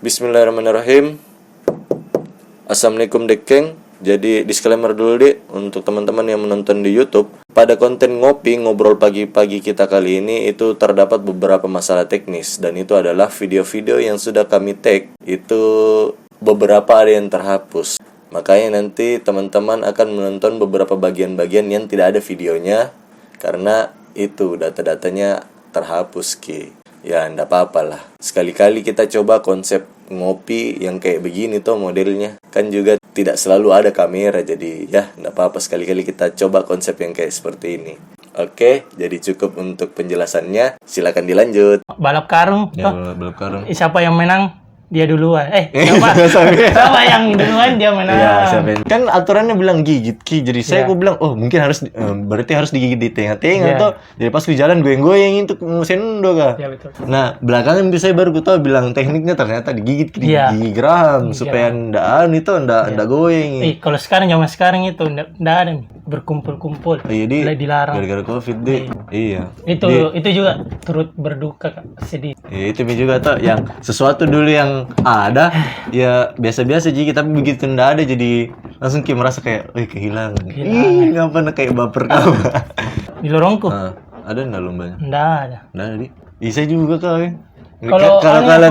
Bismillahirrahmanirrahim. Assalamualaikum Dekeng. Jadi disclaimer dulu deh untuk teman-teman yang menonton di YouTube. Pada konten ngopi ngobrol pagi-pagi kita kali ini itu terdapat beberapa masalah teknis, dan itu adalah video-video yang sudah kami tag itu beberapa ada yang terhapus. Makanya nanti teman-teman akan menonton beberapa bagian-bagian yang tidak ada videonya karena itu data-datanya terhapus ki. Ya ndak apa-apalah. Sekali-kali kita coba konsep ngopi yang kayak begini tuh modelnya. Kan juga tidak selalu ada kamera, jadi ya ndak apa-apa, sekali-kali kita coba konsep yang kayak seperti ini. Oke, jadi cukup untuk penjelasannya. Silakan dilanjut. Balap karung. Ya, balap karung. Siapa yang menang? Dia duluan. Siapa yang duluan dia menang. Ya, siapa? Kan aturannya bilang gigit ki. Jadi saya gue bilang, oh mungkin harus berarti harus digigit di tengah-tengah atau jadi pas di jalan goyang-goyang itu sendok kah? Ya betul. Nah, belakangan itu saya baru tahu bilang tekniknya ternyata digigit di gigi geram supaya ndak goyang. Kalau zaman sekarang itu ndak ada nih berkumpul-kumpul. Jadi dilarang. Gara-gara Covid deh. Iya. Itu juga turut berduka, sedih. Ya, itu juga tuh yang sesuatu dulu yang ada ya biasa-biasa jadi, tapi begitu ndak ada jadi langsung kayak merasa kayak kehilangan. Ngapa kayak baper kamu. Di lorongku. Ada ndak lombanya? Ndak ada. Ndak ada. Bisa juga kau. Kalau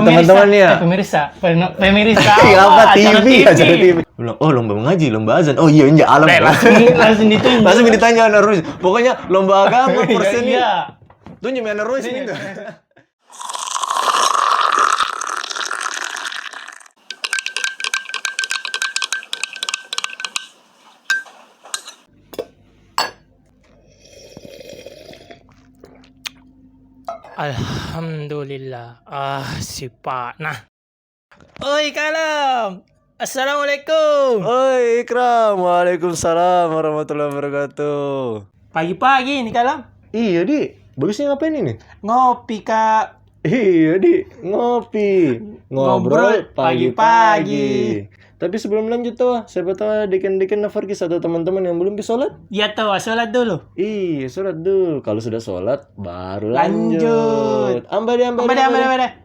teman-teman ya. Pemirsa. Apa acara TV. Bilang, oh lomba mengaji, lomba azan. Oh iya alam. Langsung ditanya. Langsung ditanya Narus. Pokoknya lomba agama persen. Iya. Tunjuk Narus ini tuh. Alhamdulillah. Si Pak. Nah. Oi, Kalem. Assalamualaikum. Oi, Ikram. Waalaikumsalam warahmatullahi wabarakatuh. Pagi-pagi nih, Kalem. Iya, Di. Bagusnya ngapain ini? Ngopi, Kak. Iya, Di. Ngopi. Ngobrol pagi-pagi. Tapi sebelum lanjut tuh, siapa tahu deken-deken Nafarkis atau teman-teman yang belum sholat? Ya tahu, sholat dulu. Iya, sholat dulu. Kalau sudah sholat, baru lanjut. Ambade.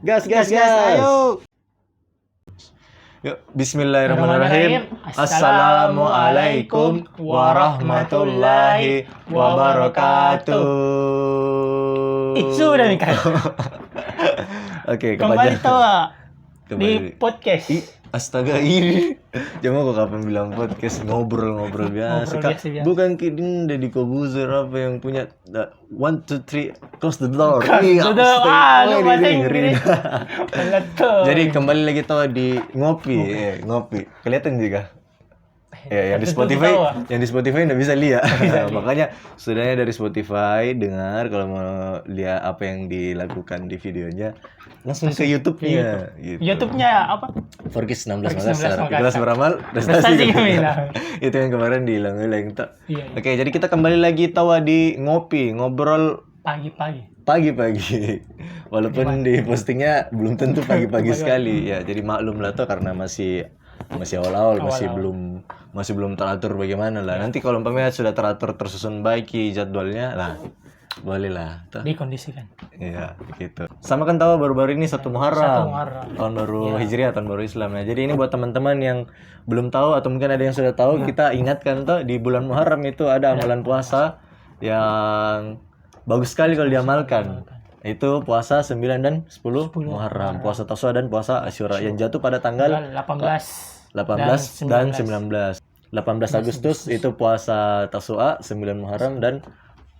Gas. Ayo. Yuk, bismillahirrahmanirrahim. Assalamualaikum warahmatullahi wabarakatuh. Sudah nih, Kak. Oke, kembali tawa di podcast. Astaga, ini cuma kok kapan bilang podcast, ngobrol biasa. Bukan kidding dari Kobuzer apa yang punya 1, 2, 3 close the door. Dengerin. Jadi kembali lagi tahu di ngopi. Kelihatan juga. Ya, yang di Spotify nggak bisa lihat. Makanya sudahnya dari Spotify dengar, kalau mau lihat apa yang dilakukan di videonya langsung ke YouTube-nya. Gitu. YouTube-nya apa? Forkis 16 Makassar. Ikhlas beramal, prestasi gemilang. Itu yang kemarin diulang-ulang tuh. Iya. Oke, jadi kita kembali lagi tahu di ngopi, ngobrol pagi-pagi. Walaupun di postingnya belum tentu pagi-pagi sekali. Ya, jadi maklum lah tuh karena masih awal-awal, masih belum teratur bagaimana lah. Nanti kalau umpamanya sudah teratur tersusun baik jadwalnya lah, boleh lah dikondisikan. Iya, gitu. Sama kan tahu baru-baru ini 1 Muharram. Tahun baru Hijriah, tahun baru Islam ya. Jadi ini buat teman-teman yang belum tahu atau mungkin ada yang sudah tahu, kita ingatkan tuh di bulan Muharram itu ada amalan puasa yang bagus sekali kalau diamalkan. Itu puasa 9 dan 10 Muharram, puasa Tasu'a dan puasa Asyura yang jatuh pada tanggal 18 dan 19. 18 Agustus itu puasa Tasu'a, 9 Muharram, dan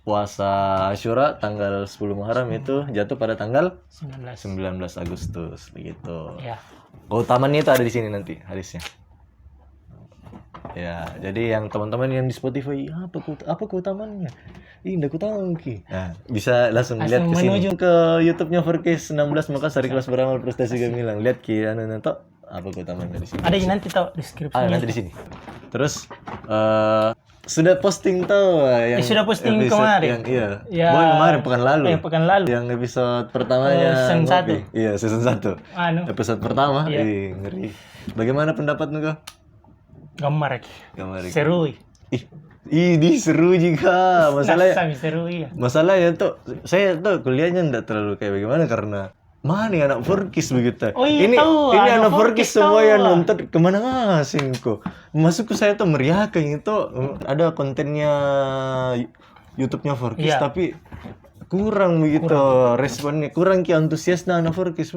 puasa Asyura tanggal 10 Muharram itu jatuh pada tanggal 19 Agustus begitu. Ya. Keutamaannya itu ada di sini nanti hadisnya. Ya, jadi yang teman-teman yang di Spotify, apa keutamaannya? Enggak ku tahu Ki. Nah, bisa langsung lihat ke sini ke YouTube-nya Forkis 16 Makassar, Ikhlas Beramal Prestasi Gemilang. Lihat Ki nanti apa keutamaannya di sini. Ada nanti tahu deskripsinya. Nanti di sini. Terus sudah posting tahu yang sudah posting kemarin. Bukan kemarin, pekan lalu. Yang episode pertamanya season 1. Iya, season 1. Episode pertama. Ngeri. Bagaimana pendapat kau? Gambar. Seru. Ini seru juga. Masalahnya seru ya. Masalahnya tuh saya tuh kuliahnya enggak terlalu kayak bagaimana karena mana ya anak Forkis begitu. Oh iya, ini tahu, ini anak anak Forkis Forkis semua tahu, yang ah. nonton kemana ngasing kok. Masuk ke saya tuh meriahkan itu ada kontennya YouTube-nya Forkis Iya. tapi kurang begitu responnya, kurang ki antusiasnya anak Forkis.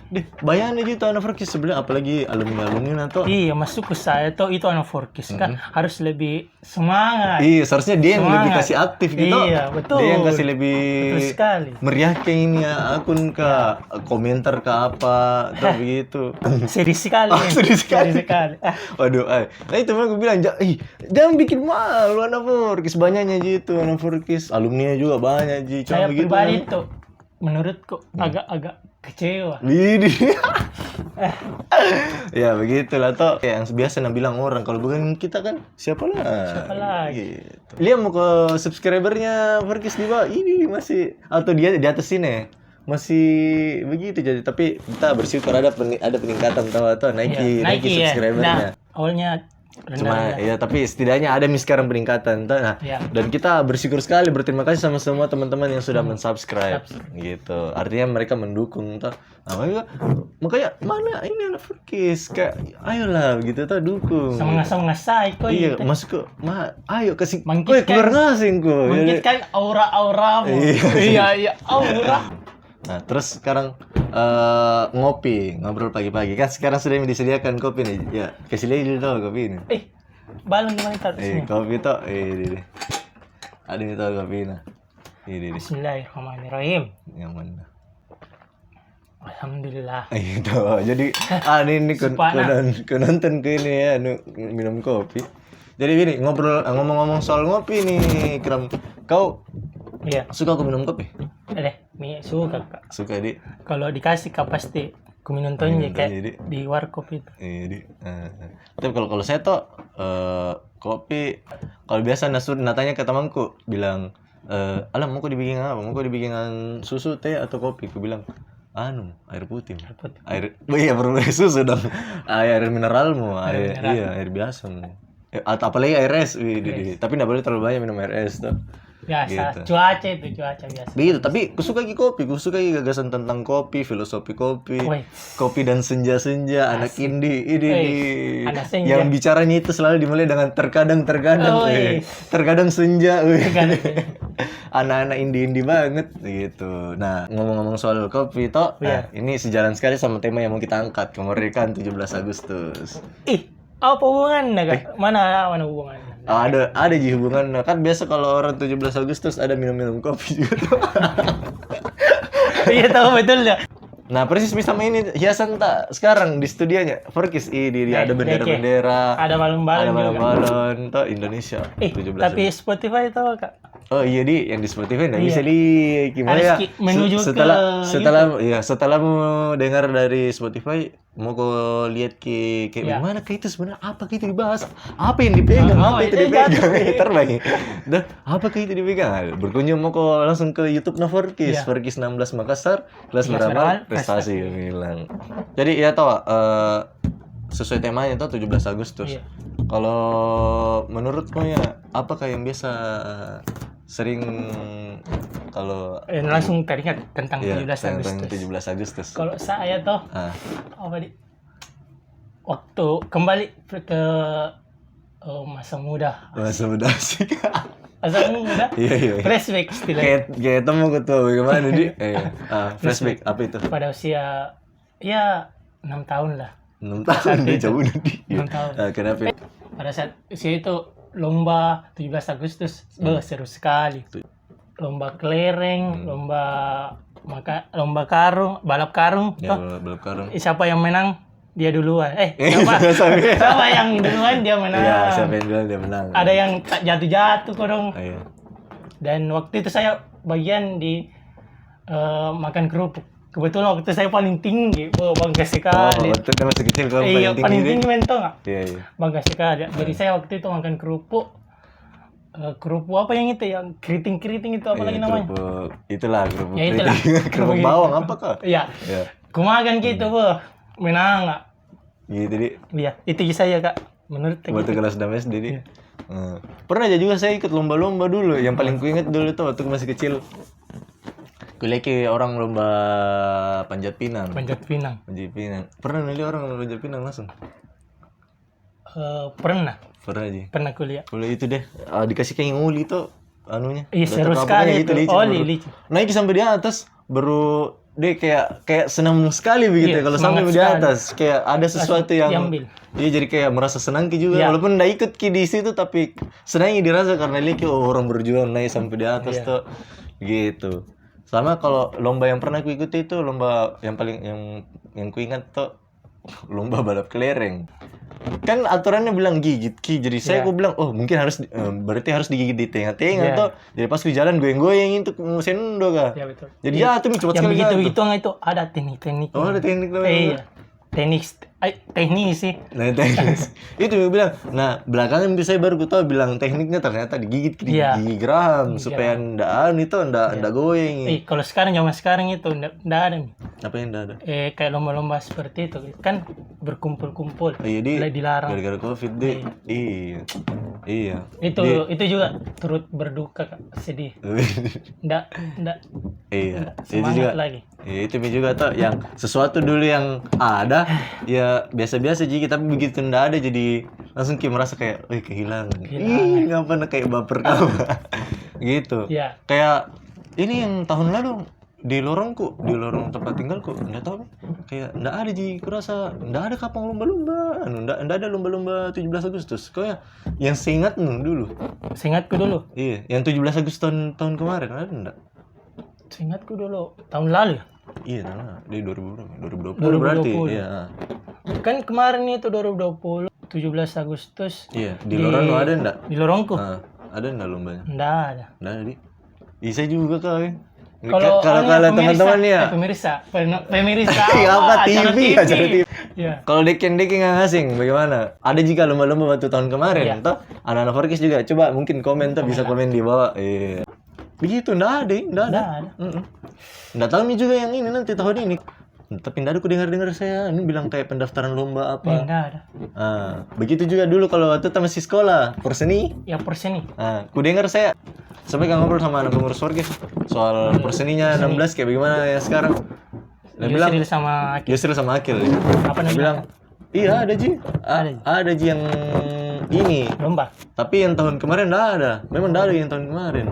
Deh, bayangin aja itu anak Forkis sebenarnya apalagi alumni-alumni atau Iya, masuk ke saya tuh itu anak Forkis kan harus lebih semangat. iya, seharusnya dia yang lebih Semangat. kasih aktif gitu. Iya, betul. Dia yang kasih lebih Betul sekali. meriah kayak ini ya, akun ke komentar ke apa, atau begitu. Sedih sekali. Oh, sedih sekali. Sedih sekali. Waduh, nah itu mah gue bilang, jangan bikin malu anak Forkis, banyaknya gitu anak Forkis, alumni juga banyak ji, Saya cuma begitu. pribadi tuh menurutku agak kecewa. Widih. Ya begitulah toh yang biasa bilang orang kalau bukan kita kan siapa lagi? gitu. Dia mau ke subscribernya Forkis di bawah ini masih atau dia di atas sini masih begitu jadi tapi kita bersyukur ada peningkatan atau naiki Naik ya. subscribernya. Nah, awalnya Cuma ya tapi setidaknya ada nih sekarang peningkatan toh. Nah, Ya. dan kita bersyukur sekali berterima kasih sama semua teman-teman yang sudah mensubscribe gitu. Artinya mereka mendukung toh. Nah, makanya mana ini anak Forkis kayak ayolah gitu toh dukung. sama saya kok Iya, itu. masuk ke ayo kasih Bangkitkan. keluar ngasing kok. Bangkitkan aura-auramu. Iya, aura. Nah, terus sekarang ngobrol pagi-pagi kan sekarang sudah disediakan kopi nih. Ya, kasih lihat dulu dong kopi ini. Balon gimana taruh sini? Kopi toh, ini. Ada nih toh kopi nah. Ini. Bismillahirrahmanirrahim. Yang mana? Alhamdulillah. Itu. Jadi ini nonton ke ini ya minum kopi. Jadi gini, ngomong-ngomong soal ngopi nih, Kram. Kau Iya. suka aku minum kopi? Suka kak. Suka, Di. Kalau dikasih kak pasti aku minum tonje kayak di warkop itu. Tapi kalau saya tuh kopi kalau biasa natanya ke temanku bilang alam mau kok dibikin apa? Mau kok dibikin susu, teh atau kopi? Aku bilang air putih. Iya perlu susu dong. Air mineralmu, air biasa. Apalagi air es. Tapi nggak boleh terlalu banyak minum air es tuh. Biasa, cuaca biasa. Begitu, tapi aku suka kopi, aku suka gagasan tentang kopi, filosofi kopi, kopi dan senja-senja, anak indie, yang bicaranya itu selalu dimulai dengan terkadang, terkadang senja, anak-anak indie banget, gitu. Nah, ngomong-ngomong soal kopi, toh, ini sejalan sekali sama tema yang mau kita angkat, kemerdekaan 17 Agustus. Apa hubungannya kak? Mana hubungannya? Ada ji hubungan kan biasa kalau orang 17 Agustus ada minum kopi juga tuh. Iya tahu betul ya. Nah persis sama ini hiasan tak sekarang di studionya Forkis dia ada bendera-bendera, ada balon-balon toh Indonesia 17. Tapi Spotify tahu kak? Oh iya yang di Spotify nggak bisa gimana ya? Menuju setelah mau dengar dari Spotify mau kau lihat kayak gimana kayak itu sebenarnya apa kayak itu dibahas apa yang dipegang itu dipegang terbang dah apa kayak itu dipegang berkunjung mau kau langsung ke YouTube Forkis 16 Makassar kelas berapa prestasi bilang jadi ya tau sesuai temanya itu 17 Agustus kalau menurutmu ya apakah yang biasa sering kalau langsung teringat tentang 17 Agustus. Kalau saya tuh waktu kembali ke masa muda. Masa muda sih. Masa muda. Iya. Flashback istilahnya. Kayak temu ketua bagaimana di? Flashback apa itu? Pada usia ya 6 tahun lah. 6 tahun dia jauh nanti. 6 tahun. Kenapa? Pada saat usia itu lomba 17 Agustus seru sekali. Lomba kelereng, lomba karung, balap karung. Balap karung. Siapa yang menang dia duluan. Siapa yang duluan dia menang. Iya, siapa yang duluan dia menang. Ada yang tak jatuh kok dong. Iya. Dan waktu itu saya bagian di makan kerupuk. Kebetulan waktu itu saya paling tinggi, bangga sekali. Waktu itu masih kecil kalau paling tinggi mentong nggak? Iya. Bangga sekali. Jadi saya waktu itu makan kerupuk. Kerupuk apa yang itu yang keriting itu apa lagi namanya? Kerupuk itulah kerupuk. Ya itulah. Kerupuk bawang apa kok? Iya. Kumakan gitu menang nggak? Gitu di. Iya itu saya kak. Menurut waktu kelas 6 SD di. Pernah aja juga saya ikut lomba-lomba dulu. Yang paling ku ingat dulu tuh waktu masih kecil. Kuliah kayak orang lomba panjat pinang. Panjat pinang. Panjat pinang. Pernah lihat orang lomba panjat pinang langsung? Pernah Pernah kuliah. Kuliah itu deh. Dikasih kayak nguli tuh anunya. Iya Nggak seru tahu apa sekali kayak itu. licin, Oli baru licin. naik sampai di atas baru dia kayak senang sekali begitu Iya, ya kalau semangat sampai di sekali. atas kayak ada sesuatu yang diambil. dia jadi kayak merasa senang ki juga Iya. walaupun nggak ikut ki di situ tapi senangnya dirasa karena dia kayak orang berjuang naik sampai di atas Iya. tuh gitu. Sama kalau lomba yang pernah aku ikuti itu lomba yang paling yang ku ingat tuh lomba balap kelereng. Kan aturannya bilang gigit ki, jadi saya Iya. aku bilang oh mungkin harus berarti harus digigit di tengah-tengah Iya. tuh. Jadi pas di jalan goyang-goyang itu sendo kah. Ya betul. Jadi jatuh nih cepat Yang sekali begitu jatuh. begitu itu ada teknik-teknik. Oh ada teknik namanya. Iya. Teknik sih. Nah teknik itu dia bilang. Nah belakangan saya baru tahu bilang tekniknya ternyata digigit di Iya. gigi geraham supaya ndak ndak goyang. Kalau sekarang zaman sekarang itu ndak ada nih. Apa yang ndak ada? Kayak lomba-lomba seperti itu kan berkumpul-kumpul. Iya di Dilarang. gara-gara covid deh. Iya. Itu juga turut berduka Kak. Sedih. Ndak Iya. Itu semangat juga. lagi. Ya itu juga tuh yang sesuatu dulu yang ada ya biasa-biasa jadi tapi begitu ndak ada jadi langsung kayak merasa kayak kehilangan. Ih ngapain kayak baper kamu. Gitu. Iya. Kayak ini yang tahun lalu di lorong tempat tinggalku nggak tahu kayak ndak ada jadi kurasa ndak ada kapang lomba-lomba ndak ada lomba-lomba 17 Agustus kayak yang seingatmu dulu. Seingatku dulu. Iya yang 17 Agustus tahun kemarin ada ndak? Seingatku dulu tahun lalu ya. Iya, di 2020 berarti. Iya. Kan kemarin itu 2020 17 Agustus. Iya, di lorong ada enggak? Di lorongku. Ada enggak lombanya? Enggak ada. Enggak ada, Di. Bisa juga kali. Kalau teman-teman ya. Pemirsa. Iya, apa acara TV, acara TV. Iya. Kalau deking nggak asing, bagaimana? Ada jika lomba-lomba waktu tahun kemarin, Iya. toh anak-anak Forkis juga. Coba mungkin komen tuh bisa komen di bawah. Iya. Begitu, enggak ada. Nggak ada. Nggak tahu nih juga yang ini nanti tahun ini. Tapi nggak ada ku dengar saya ini bilang kayak pendaftaran lomba apa. Enggak ada. Begitu juga dulu kalau waktu kita masih sekolah, perseni. Ya perseni. Ku dengar saya sampai kan ngobrol sama anak pengurus Forkis soal perseninya 16 kayak bagaimana ya sekarang. Dia bilang Yusril sama Akil. Yusril sama Akil. Ya. Apa Dia bilang, iya ada Ji. Ada Ji yang ini. lomba. Tapi yang tahun kemarin enggak ada. Memang enggak ada yang tahun kemarin.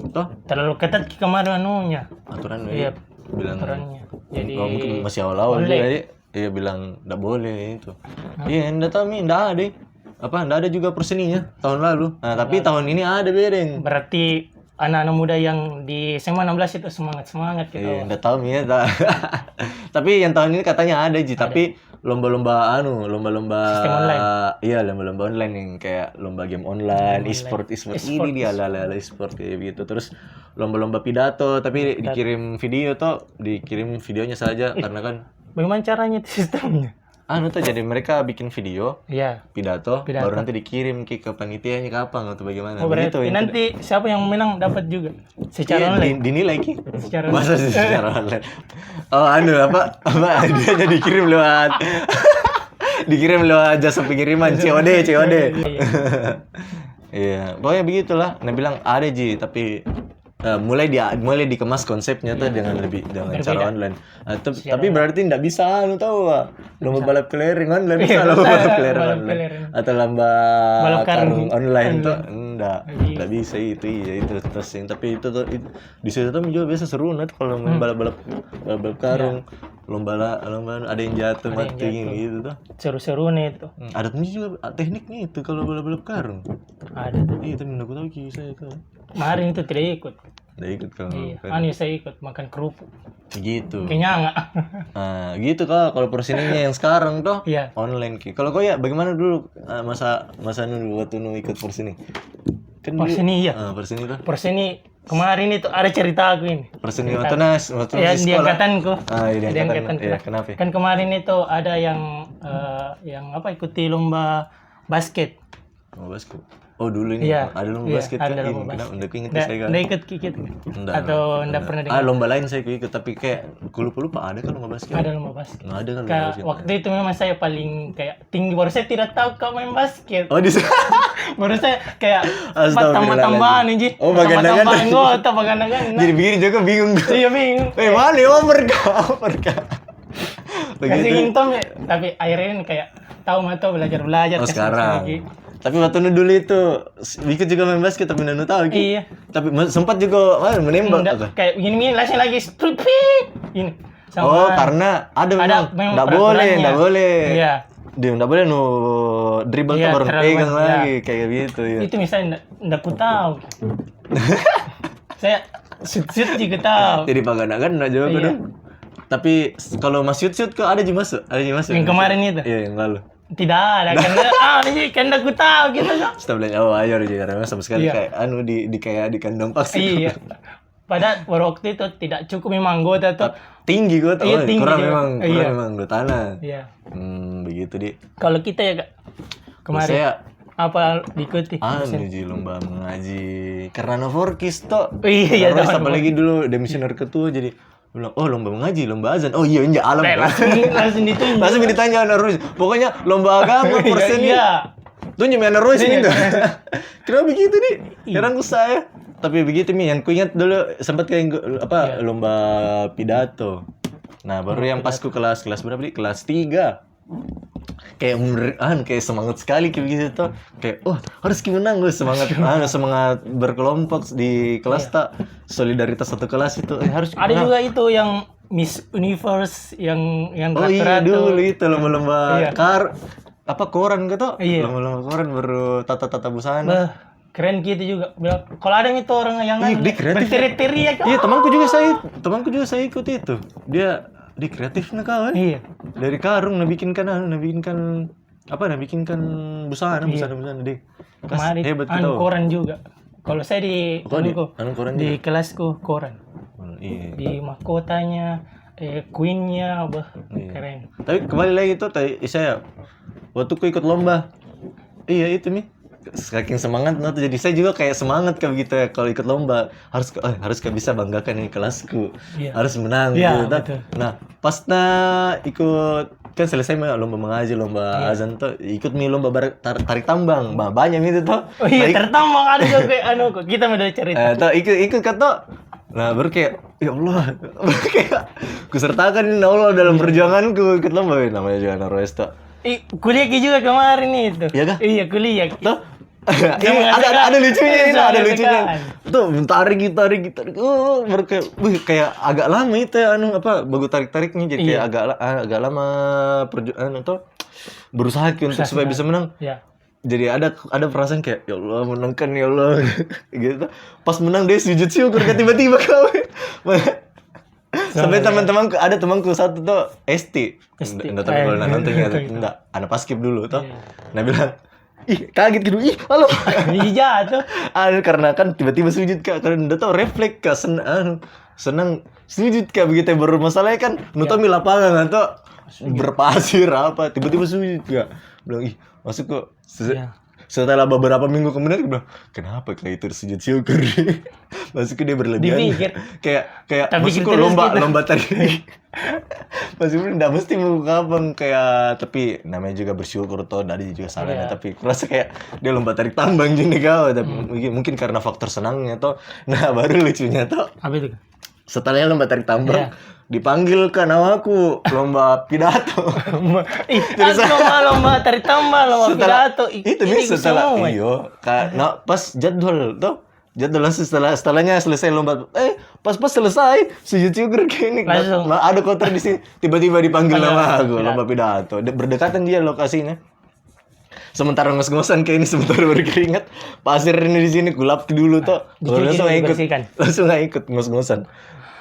Toh? Terlalu ketat kemarin anunya. Aturan Iya. bilang Aturannya. Jadi mungkin masih awal-awal juga ya. Iya bilang enggak boleh itu. Iya, enggak tahu nih, enggak ada. Enggak ada juga perseninya tahun lalu. Nah, tapi tahun ini ada bereng. berarti anak-anak muda yang di SMA 16 itu semangat gitu. Iya, enggak tahu nih ya. Tapi yang tahun ini katanya ada Ji, tapi lomba-lomba Sistem online. Iya, lomba-lomba online yang kayak lomba game online, e-sport ini dia ala e-sport kayak gitu. Terus lomba-lomba pidato tapi dikirim videonya saja karena kan Bagaimana caranya itu sistemnya? tuh jadi mereka bikin video Iya. pidato baru nanti dikirim ke panitianya kapan atau bagaimana. Oh, berarti Begitu, nanti siapa yang menang dapat juga secara online. dinilai ki. Secara Masa sih secara online? Oh, apa dia jadi dikirim lewat jasa pengiriman COD. Iya, pokoknya begitulah. Nah bilang ada Ji, tapi mulai dikemas konsepnya tuh dengan cara online. Tapi berarti nggak bisa tahu lomba balap kelereng online bisa lomba balap kelereng online atau lomba Balap karung karung online tuh nggak bisa itu terus yang tapi itu tuh di situ tuh juga biasa seru nanti kalau main balap karung lomba ada yang jatuh mati gitu tuh seru-seru nih itu. ada tuh juga tekniknya itu kalau balap karung Ada. iya tapi aku tahu saya tuh Kemarin itu tidak ikut. nggak ikut kalau Iya. Saya ikut makan kerupuk. gitu Kayaknya enggak. nah gitu kalau perseninya yang sekarang tuh Iya. online ki kalau kau ya bagaimana dulu masa dulu waktu ikut perseni kan Perseni iya. perseni tuh Perseni kemarin itu ada cerita aku ini. perseni waktu Ya, di di sekolah angkatanku. iya di angkatan ya kenapa Kan kemarin itu ada yang ikuti lomba basket. lomba basket oh dulu ini Iya. ada lomba Iya, basket ada kan lomba kenapa basket. udah inget saya kan Nggak ikut kikit. Atau enggak pernah dengar. lomba lain saya ikut tapi kayak lupa ada kan lomba basket Ada lomba basket. nggak ada kan lomba Kayak basket waktu itu memang saya paling kayak tinggi baru saya tidak tahu kau main basket. oh di Baru saya kayak Astagfirullahaladzim. tambah-tambahan ini. Oh, bagandangan. Tambah-tambahan anggota, bagandangan. Jadi begini juga bingung. Iya bingung. Mana ya over kah? Kasih intom ya, tapi akhirnya ini kayak tahu atau belajar Oh kasih sekarang. lagi. Tapi waktu dulu itu Ikut juga main basket tapi nggak tahu gitu. Iya. Tapi sempat juga menembak Nggak, apa? kayak gini langsung lagi stripit ini. Oh, karena ada memang memang nggak boleh, peraturannya. nggak boleh. Iya. Dia nggak boleh dribble Iya, tuh baru terlalu pegang banyak, lagi kayak gitu ya. Itu misalnya nggak ku tahu. Saya shoot juga tahu. Jadi pagandagan nggak jawab Iya. dong. Tapi kalau mas shoot kok ada juga masuk, Yang kemarin itu? Iya yang lalu. Tidak ada ini kan aku tahu gitu kan. Setelah bilang ayo aja karena sama sekali Iya. kayak di kayak di kandang pasir. Iya. Padahal waktu itu tidak cukup memang anggota tuh. Tinggi gue tuh, Iya, tinggi kurang juga. memang Iya. gue tanah. Iya. Begitu di. Kalau kita ya Kak, kemarin Saya apa diikuti? Ji lomba mengaji karena Novorkis toh. Iya, Terus teman-teman. apalagi dulu demisioner ketua jadi bilang lomba mengaji, lomba azan. Oh iya alam. Langsung ditunjuk. Langsung ditanya Narus. Pokoknya lomba agama persen nih. Iya. Tunjuk Narus ini Iya. tuh. Kenapa begitu nih? Heran ku saya. Tapi begitu Mi, yang ku ingat dulu sempat kayak Iya. lomba pidato. Nah, baru yang pas ku kelas berapa nih? Kelas 3. Kayak semangat sekali kayak begitu tuh. Kayak harus kita menang gue semangat berkelompok di kelas tak solidaritas satu kelas itu harus Ada menang. juga itu yang Miss Universe yang Oh iya ratu-ratu. dulu itu lomba-lomba Iya. koran gitu. Iya. Lomba-lomba koran baru tata-tata busana. Bah, keren gitu juga. Bilang, kalau ada itu orang yang Ih, dia kreatif. berteriak-teriak. Iya, temanku juga saya ikut itu. Dia kreatifnya kawan. Iya. Dari karung bikinkan busana deh. Kemarin Hebat kita. koran juga. Kalau saya di koran di kelasku koran. Iya. Di mahkotanya, queennya, Iya. keren. Tapi kembali lagi tuh saya waktu ku ikut lomba. Iya itu nih. Saking semangat tuh jadi saya juga kayak semangat kayak gitu ya kalau ikut lomba harus bisa banggakan ini kelasku. Iya. Harus menang Iya, gitu. betul. Nah, pas ikut kan selesai lomba mengaji, lomba azan tuh ikut lomba tarik tambang. Banyak itu tuh. Oh iya, Nah, tertambang ada juga kok. Kita udah cerita. tuh ikut kata. Nah, baru kayak ya Allah. Kayak kusertakan ini Allah dalam perjuanganku ikut lomba namanya juga Narwes tuh. Kuliah juga kemarin itu. Iya kah? Iya, kuliah. Tuh. ada lucunya ini, ada lucunya. Tuh, tarik gitar. Baru kayak agak lama itu ya bagus tarik-tariknya jadi kayak agak lama tuh berusaha untuk supaya bisa menang. Iya. Jadi ada perasaan kayak ya Allah menangkan ya Allah gitu. Pas menang dia sujud syukur tiba-tiba kau. Sampai teman-temanku ada temanku satu tuh ST. Enggak tahu kalau nontonnya enggak. Anak paskib dulu tuh. Nah bilang kaget gitu. Halo. Iya tuh. Karena kan tiba-tiba sujud Kak. Karena udah tau refleks Kak. Senang sujud Kak begitu baru masalahnya kan nutomi lapangan atau berpasir apa tiba-tiba sujud Kak. Bilang masuk kok. Setelah beberapa minggu kemudian dia bilang, kenapa kayak itu sujud syukur? Masuknya dia berlebihan. Dipikir. Kayak Tapi masukku terus lomba tadi. Masuknya enggak mesti mau kapan kayak tapi namanya juga bersyukur toh dari juga salahnya tapi kurasa kayak dia lomba tarik tambang gini kau tapi mungkin karena faktor senangnya toh. Nah, baru lucunya toh. Apa itu? Setelahnya lomba tarik tambang dipanggil kan aku lomba pidato. Lomba tarik tambang, lomba pidato. Itu nih setelah karena pas jadwal tuh langsung setelahnya selesai lomba pas selesai sujud syukur gini ada kotor di sini tiba-tiba dipanggil nama aku lomba pidato berdekatan dia lokasinya. Sementara ngos-ngosan kayak ini sebentar baru keringat pasir ini di sini gulap dulu tuh langsung ikut ngos-ngosan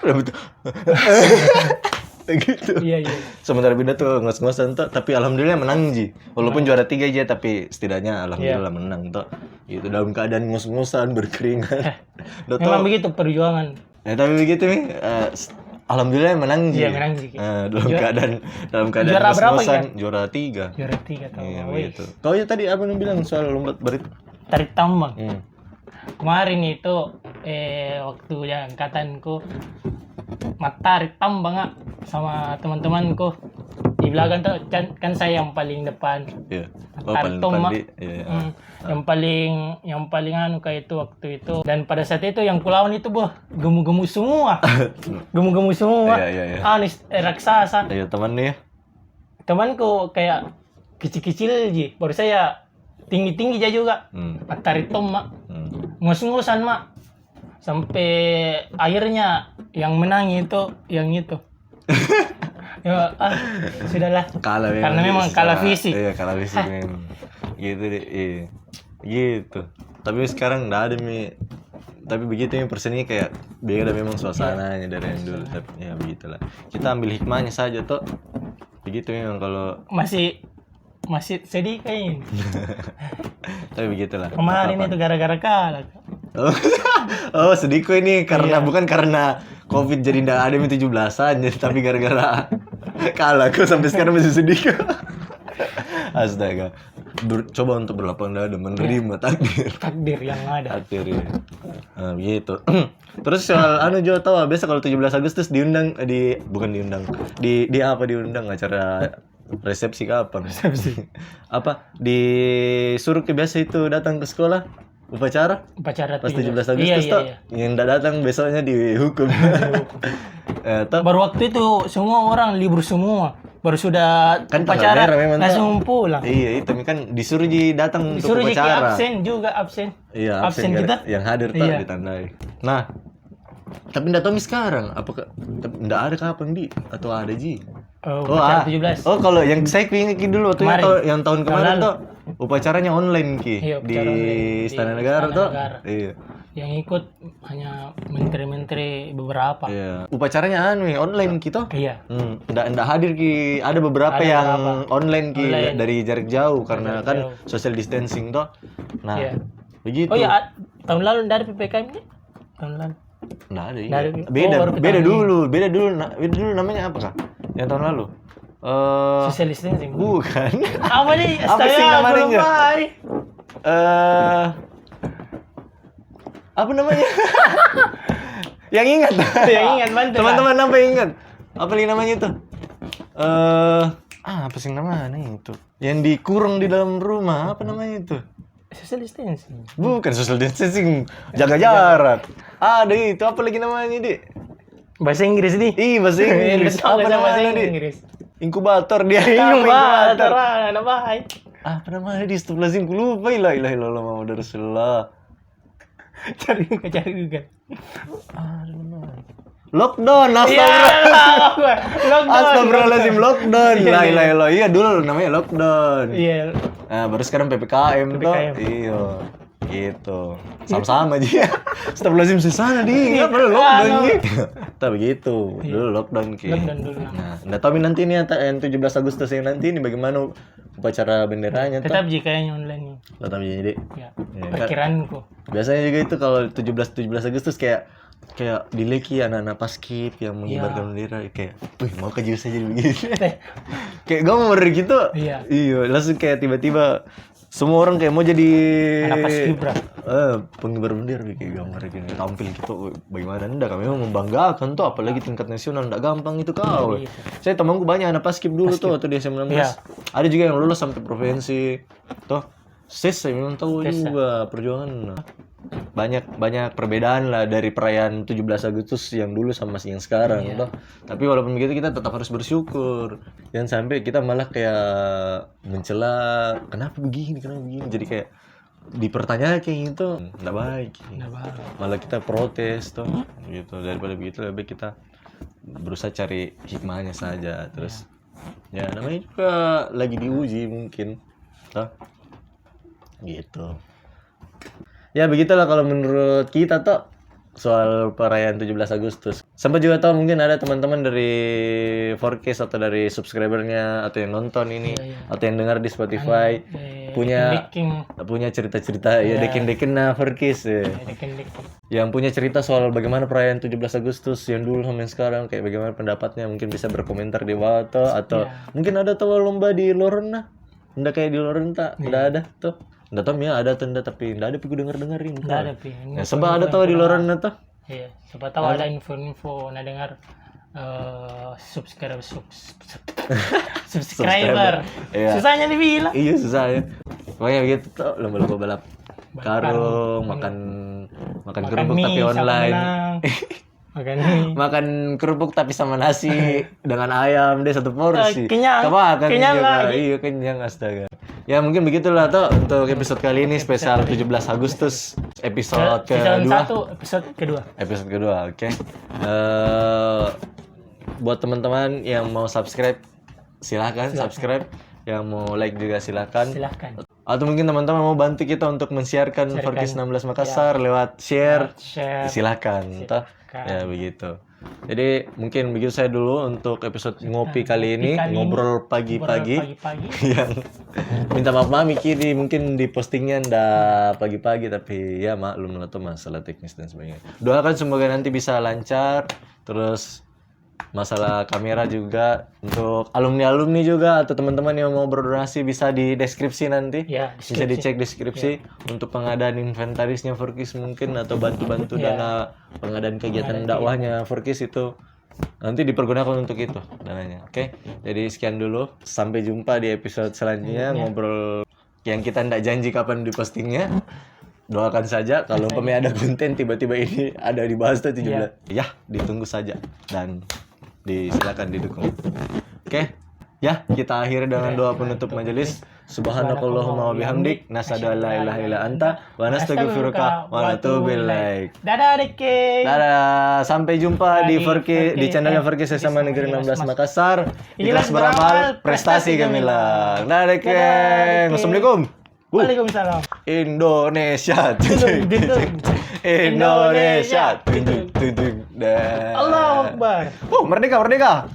gitu. Iya. Sementara beda tuh ngos-ngosan tuh tapi alhamdulillah menang Ji. Walaupun juara 3 aja tapi setidaknya alhamdulillah menang tuh. Itu dalam keadaan ngos-ngosan berkeringat. Memang begitu perjuangan. Tapi begitu nih alhamdulillah menang Ji. Iya, menang Ji. Dalam keadaan Juara berapa, ngos-ngosan juara 3. Juara 3 tuh. Iya begitu. Kau ya tadi apa yang bilang soal lomba tarik tambang. Kemarin itu waktu yang angkatanku matarik tambah nggak sama teman-temanku di belakang tuh kan saya yang paling depan. Iya. Matarik paling tom, Mak. di. Iya. Yang paling anu kayak itu waktu itu. Dan pada saat itu yang kulawan itu gemu-gemu semua. Gemu-gemu semua. Iya. Anis raksasa. Iya, teman nih. Temanku kayak kecil-kecil aja. Baru saya tinggi-tinggi aja juga. Matarik tom, Mak. Ngos-ngosan, Mak. Sampai akhirnya yang menang itu yang itu. Ya, sudahlah. Kalah memang. Karena memang kalah fisik. Iya, kalah fisik memang. Gitu deh. Iya. Gitu. Tapi sekarang enggak ada tapi begitu nih persennya kayak beda memang suasananya dari yang dulu. Tapi ya begitulah. Kita ambil hikmahnya saja toh. Begitu memang kalau masih sedih kayaknya. tapi begitulah. Kemarin itu gara-gara kalah. Oh, sedihku ini karena bukan karena Covid jadi ndak ada 17-an jadi tapi gara-gara kalah aku sampai sekarang masih sedih. Astaga. Coba untuk berlapang dada menerima Takdir yang ada. takdir ya. Nah, gitu. Terus soal juga tahu biasa kalau 17 Agustus diundang diundang acara resepsi kapan? Apa disuruh ke biasa itu datang ke sekolah upacara pas 17 Agustus iya. yang enggak datang besoknya dihukum. Baru waktu itu semua orang libur semua. Baru sudah Kan upacara tanggal merah memang, langsung pulang. Iya, itu kan disuruh datang untuk Disuruh jadi upacara. absen. Iya, absen kita. yang hadir tak Iya. ditandai. Nah, tapi enggak tahu nih sekarang apakah enggak ada kapan atau ada Ji? Upacara 17. Oh, kalau yang saya ingat dulu waktu Kemarin. yang tahun kemarin lalu. tuh upacaranya online Ki Iya, di upacara online. Istana Di Negara Istana tuh. Negara. Iya. Yang ikut hanya menteri-menteri beberapa. Iya. Upacaranya online gitu. Iya. Enggak hadir Ki. Ada beberapa Ada yang beberapa. online Ki Online. dari jarak jauh karena Jarak kan jauh. social distancing tuh. Nah, Iya. begitu. Oh ya, tahun lalu dari PPKM ini? Tahun lalu. Nggak ada iya. Dari- Beda baru beda ketahuan. dulu. Beda dulu namanya apa Kak? Yang tahun lalu. Social distancing. Bukan. Apa nih? Apa sih Astaga, namanya? belum baik. Apa namanya? Yang ingat. Yang ingat, bantu lah. Teman-teman apa yang ingat? Apa lagi namanya itu? Apa sih namanya itu? Yang dikurung di dalam rumah, apa namanya itu? Social distancing. Bukan social distancing, jaga jarak. Ada itu, apa lagi namanya, Dik? Bahasa Inggris nih. Ih, bahasa Inggris. Apa Apa bahasa namanya, Dik? Inggris? Inkubator dia. Inkubator, anak baik. Apa namanya di Astagfirullahaladzim, ku lupa. La ilaha illallah Muhammadur Rasulullah. Cari juga. Lockdown, Astagfirullahaladzim, lockdown. La ilaha illallah. Iya dulu namanya lockdown. Iya. Nah, baru sekarang PPKM tuh. PPKM. Iya. Gitu. Sama-sama aja. Astagfirullahaladzim susah di. Enggak perlu lockdown gitu. Tapi begitu. Dulu lockdown Ki. Lockdown dulu. Nah, enggak tahu nanti ini yang 17 Agustus yang nanti ini bagaimana upacara benderanya tuh. Tetap jika yang online nih. Tetap jadi. Ya. Ya, Perkiraanku. Biasanya juga itu kalau 17 Agustus kayak di Leki anak-anak paskib yang mengibarkan bendera kayak, wih mau ke jus aja begini. Kayak gambar gitu. Iya. Iya, langsung kayak tiba-tiba semua orang kayak mau jadi Anak paskibra. pengibar bendera kayak gambar gini tampil gitu. Bagaimana enggak kami memang membanggakan tuh apalagi tingkat nasional enggak gampang itu kau. Iya. Saya temanku banyak anak paskib dulu tuh waktu di SMA 19. Iya. Ada juga yang lulus sampai provinsi. Tuh, saya memang tahu juga perjuangan. Banyak perbedaan lah dari perayaan 17 Agustus yang dulu sama yang sekarang toh. Tapi walaupun begitu kita tetap harus bersyukur. Jangan sampai kita malah kayak mencela kenapa begini. Jadi kayak dipertanyakan kayak gitu enggak baik. Malah kita protes toh gitu. Daripada begitu lebih baik kita berusaha cari hikmahnya saja terus. Ya namanya juga lagi diuji mungkin toh. Gitu. Ya begitulah kalau menurut kita toh soal perayaan 17 Agustus. Sampai juga tahu mungkin ada teman-teman dari Forecast atau dari subscribernya atau yang nonton ini atau yang dengar di Spotify punya cerita-cerita ya dekin-dekin nah Forecast ya. Yang punya cerita soal bagaimana perayaan 17 Agustus yang dulu sama yang sekarang kayak bagaimana pendapatnya mungkin bisa berkomentar di bawah atau mungkin ada tahu lomba di Lorena. Nggak kayak di Lorena nggak ada tuh. Nggak tahu ya ada atau enggak tapi nggak ada gue dengerin. Nggak ada pi. Nah, sebab ada tahu di Lorena tuh. Iya, siapa tahu ada info-info nah dengar subscriber. Iya. Susahnya dibilang. Iya susah ya. Pokoknya gitu tuh lomba-lomba balap karung, makan kerupuk mie tapi sama online. menang. Makan mie. Makan kerupuk tapi sama nasi dengan ayam deh satu porsi. Kenyang. Kemakan Kenyang juga. lagi. Iya kenyang astaga. Ya mungkin begitulah tuh untuk episode kali ini spesial 17 Agustus episode Season kedua. 1 episode kedua. Episode kedua, oke. Buat teman-teman yang mau subscribe silahkan subscribe. Yang mau like juga silahkan. Atau mungkin teman-teman mau bantu kita untuk mensiarkan Forkis 16 Makassar lewat share. Silahkan. Toh? Ya begitu. Jadi mungkin begitu saya dulu untuk episode ngopi kali ini, ngobrol pagi-pagi. Yang minta maaf Miki mungkin di postingnya ndak pagi-pagi, tapi ya maklum lah tuh masalah teknis dan sebagainya. Doakan semoga nanti bisa lancar. Terus masalah kamera juga untuk alumni juga atau teman-teman yang mau berdonasi bisa di deskripsi nanti. Ya, Bisa dicek deskripsi untuk pengadaan inventarisnya Forkis mungkin atau bantu-bantu dana pengadaan kegiatan dakwahnya Forkis itu nanti dipergunakan untuk itu dananya. Oke. Jadi sekian dulu. Sampai jumpa di episode selanjutnya ngobrol yang kita ndak janji kapan dipostingnya. Doakan saja kalau umpamanya ada konten tiba-tiba ini ada dibahas tuh 17. Ya, ditunggu saja dan silakan didukung. Oke. Ya, kita akhiri dengan doa penutup majelis. Subhanakallahumma wa bihamdik, nasyhadu an la ilaha illa anta wa nastaghfiruka wa natubu ilaik. Dadah Deke. Dadah, sampai jumpa di channelnya Forkis SMA Negeri 16 Makassar. Ikhlas beramal, prestasi gemilang. Dadah Deke. Assalamualaikum. Waalaikumsalam. Indonesia. Indonesia. Allahu Akbar. Merdeka.